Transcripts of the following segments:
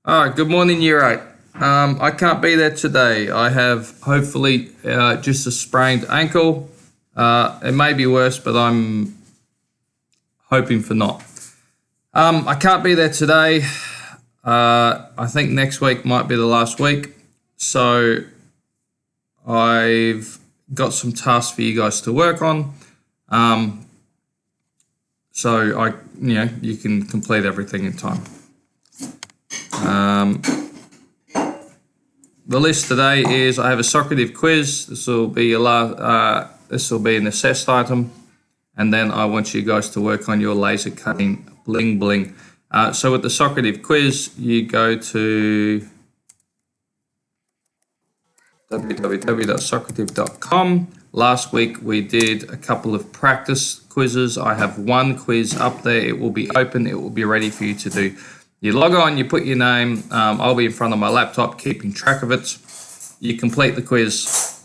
All right, good morning, year 8. I can't be there today. I have hopefully just a sprained ankle. It may be worse, but I'm hoping for not. I can't be there today. I think next week might be the last week. So I've got some tasks for you guys to work on. So you can complete everything in time. The list today is I have a Socrative quiz. This will be an assessed item, and then I want you guys to work on your laser cutting bling bling. So with the Socrative quiz, you go to www.socrative.com. Last week we did a couple of practice quizzes. I have one quiz up there. It will be open. It will be ready for you to do. You log on, you put your name. I'll be in front of my laptop keeping track of it. You complete the quiz.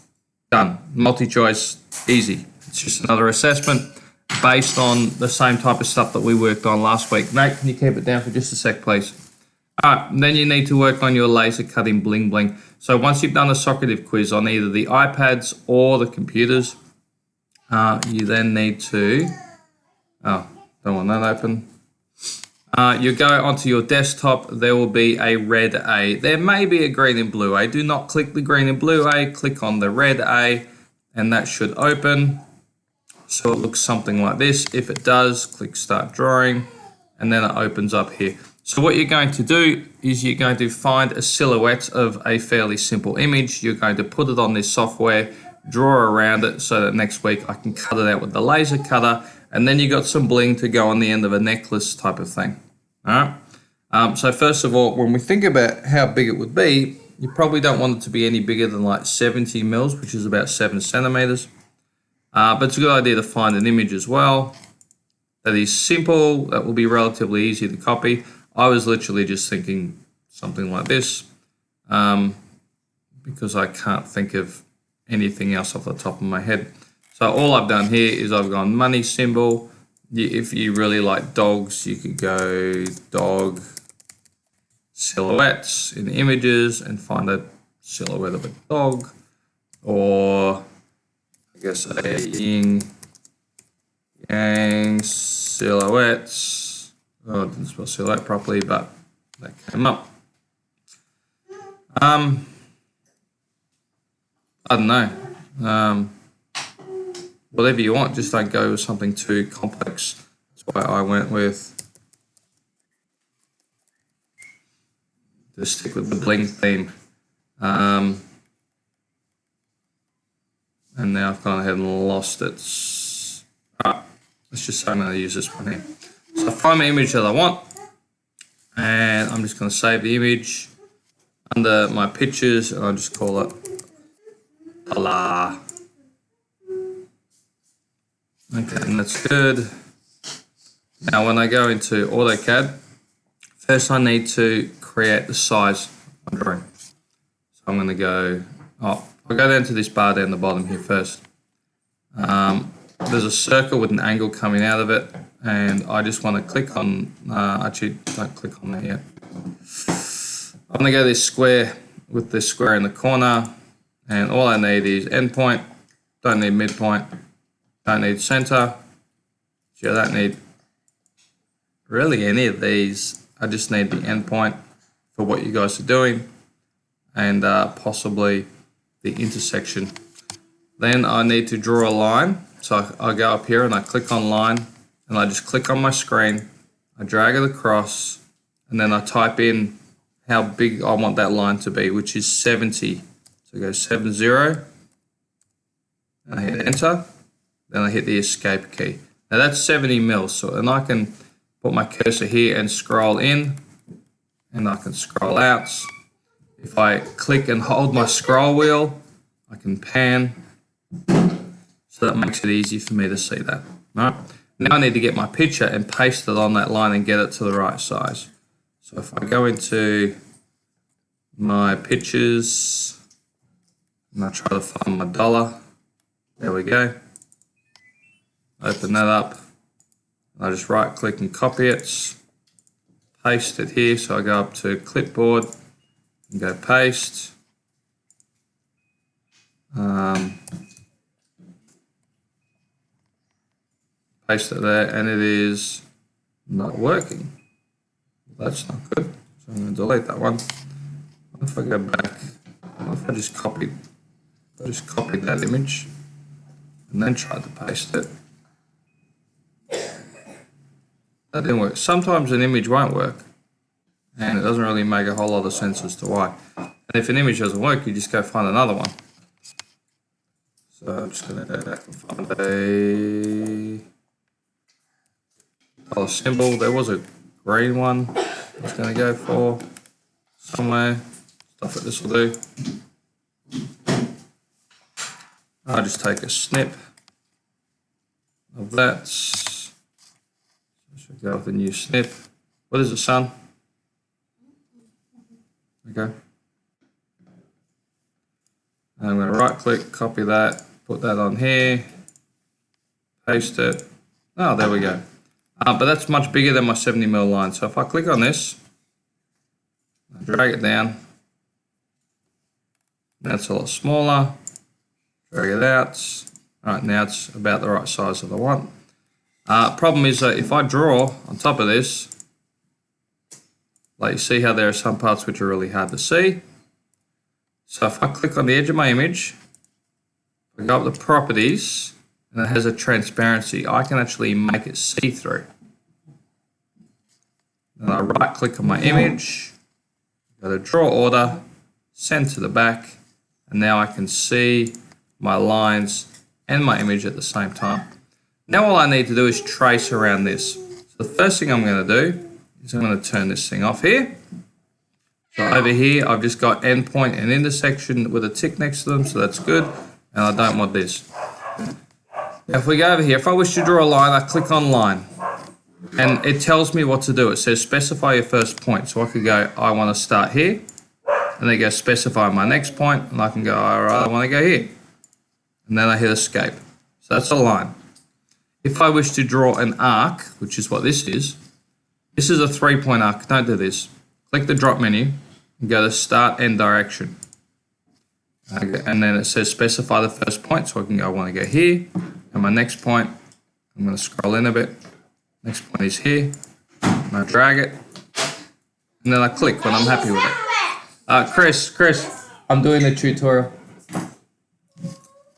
Done. Multi-choice. Easy. It's just another assessment based on the same type of stuff that we worked on last week. Nate, can you keep it down for just a sec, please? All right, then you need to work on your laser cutting bling bling. So once you've done a Socrative quiz on either the iPads or the computers, you then need to, don't want that open. You go onto your desktop, there will be a red A. There may be a green and blue A. Do not click the green and blue A, click on the red A, and that should open. So it looks something like this. If it does, click Start Drawing, and then it opens up here. So what you're going to do is you're going to find a silhouette of a fairly simple image. You're going to put it on this software, draw around it so that next week I can cut it out with the laser cutter, and then you got some bling to go on the end of a necklace type of thing. All right. So first of all, when we think about how big it would be, you probably don't want it to be any bigger than like 70 mils, which is about 7 centimeters. But it's a good idea to find an image as well that is simple, that will be relatively easy to copy. I was literally just thinking something like this because I can't think of anything else off the top of my head. So all I've done here is I've gone money symbol. If you really like dogs, you could go dog silhouettes in images and find a silhouette of a dog, or I guess a yin yang silhouettes. Oh, I didn't spell silhouette properly, but that came up. I don't know. Whatever you want, just don't go with something too complex. That's why I went with just stick with the bling theme. And now I've gone ahead and lost it. Alright, let's just say I'm going to use this one here. So I find my image that I want, and I'm just going to save the image under my pictures, and I'll just call it Allah. Okay, and that's good. Now when I go into AutoCAD, first I need to create the size I'm drawing. So I'm going to go, I'll go down to this bar down the bottom here first. There's a circle with an angle coming out of it, and I just want to click on, actually don't click on that yet. I'm going to go this square with this square in the corner, and all I need is endpoint, don't need midpoint. Don't need center. So I don't need really any of these. I just need the endpoint for what you guys are doing, and possibly the intersection. Then I need to draw a line. So I go up here and I click on line, and I just click on my screen. I drag it across, and then I type in how big I want that line to be, which is 70. So I go 70, and I hit enter. Then I hit the escape key. Now that's 70 mils, so and I can put my cursor here and scroll in, and I can scroll out. If I click and hold my scroll wheel, I can pan, so that makes it easy for me to see that. All right. Now I need to get my picture and paste it on that line and get it to the right size. So if I go into my pictures and I try to find my dollar, there we go. Open that up, and I just right click and copy it, paste it here. So I go up to clipboard and go paste. Paste it there, and it is not working. That's not good. So I'm going to delete that one. What if I go back? What if I just copied that image and then tried to paste it? That didn't work. Sometimes an image won't work, and it doesn't really make a whole lot of sense as to why. And if an image doesn't work, you just go find another one. So I'm just going to go back and find a color symbol. There was a green one I was going to go for somewhere. Stuff like this will do. I'll just take a snip of that. I should go with a new snip. What is it, son? Okay. And I'm going to right click, copy that, put that on here, paste it. Oh, there we go. But that's much bigger than my 70mm line. So if I click on this, I drag it down. That's a lot smaller. Drag it out. All right, now it's about the right size that I want. Problem is that if I draw on top of this, like you see how there are some parts which are really hard to see. So if I click on the edge of my image, I go up to properties, and it has a transparency, I can actually make it see-through. Then I right click on my image, go to draw order, send to the back, and now I can see my lines and my image at the same time. Now all I need to do is trace around this. So the first thing I'm going to do is I'm going to turn this thing off here. So over here I've just got endpoint and intersection with a tick next to them, so that's good, and I don't want this. Now if we go over here, if I wish to draw a line, I click on line, and it tells me what to do. It says specify your first point, so I could go, I want to start here, and then go specify my next point, and I can go, alright, I want to go here, and then I hit escape. So that's a line. If I wish to draw an arc, which is what this is a 3-point arc. Don't do this. Click the drop menu and go to start end direction. Okay, and then it says specify the first point, so I can go, I want to go here, and my next point, I'm going to scroll in a bit. Next point is here, and I drag it, and then I click when I'm happy with it. Chris, I'm doing the tutorial.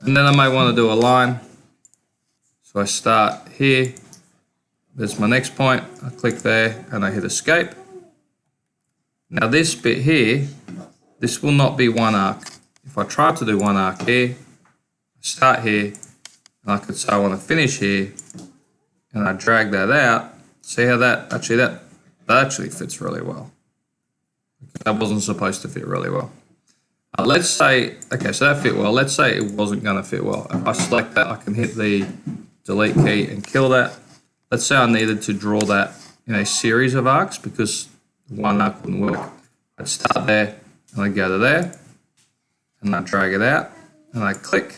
And then I might want to do a line. So I start here, there's my next point, I click there and I hit escape. Now this bit here, this will not be one arc. If I try to do one arc here, I start here, and I could say I want to finish here, and I drag that out. See how that actually fits really well. That wasn't supposed to fit really well. Let's say, okay, so that fit well. Let's say it wasn't going to fit well. If I select that, I can hit the delete key and kill that. Let's say I needed to draw that in a series of arcs because one arc wouldn't work. I'd start there and I'd go to there and I'd drag it out and I'd click,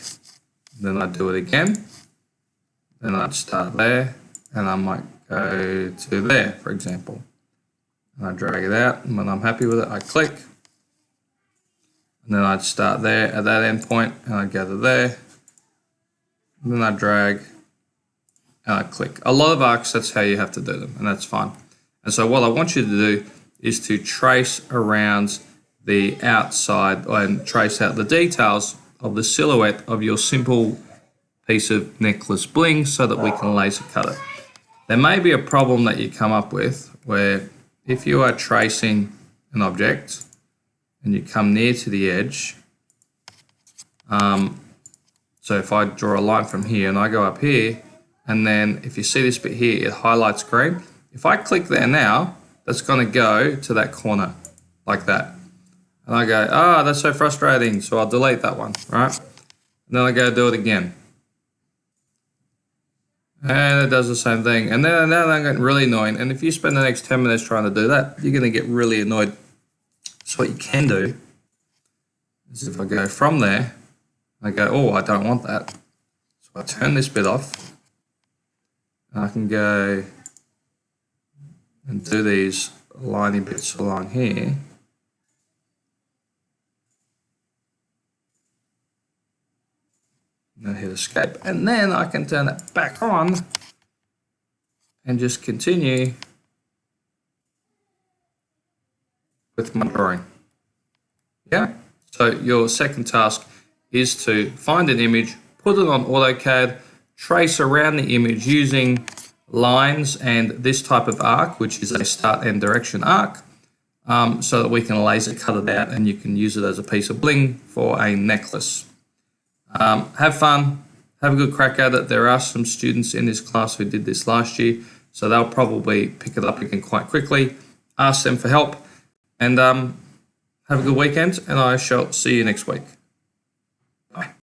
then I'd do it again, then I'd start there and I might go to there, for example. And I'd drag it out, and when I'm happy with it, I click, and then I'd start there at that end point and I'd go to there, and then I'd drag and I'd click. A lot of arcs, that's how you have to do them, and that's fine. And so what I want you to do is to trace around the outside and trace out the details of the silhouette of your simple piece of necklace bling so that we can laser cut it. There may be a problem that you come up with where if you are tracing an object and you come near to the edge, so if I draw a line from here and I go up here, and then if you see this bit here, it highlights green. If I click there now, that's going to go to that corner like that. And I go, oh, that's so frustrating, so I'll delete that one, right? And then I go do it again. And it does the same thing. And then now I'm getting really annoying. And if you spend the next 10 minutes trying to do that, you're going to get really annoyed. So what you can do is if I go from there, I go, oh, I don't want that. So I turn this bit off. And I can go and do these liney bits along here. And hit escape, and then I can turn it back on and just continue with my drawing. Yeah. So your second task is to find an image, put it on AutoCAD, trace around the image using lines and this type of arc, which is a start and direction arc, so that we can laser cut it out and you can use it as a piece of bling for a necklace. Have fun, have a good crack at it. There are some students in this class who did this last year, so they'll probably pick it up again quite quickly. Ask them for help, and have a good weekend, and I shall see you next week. Bye.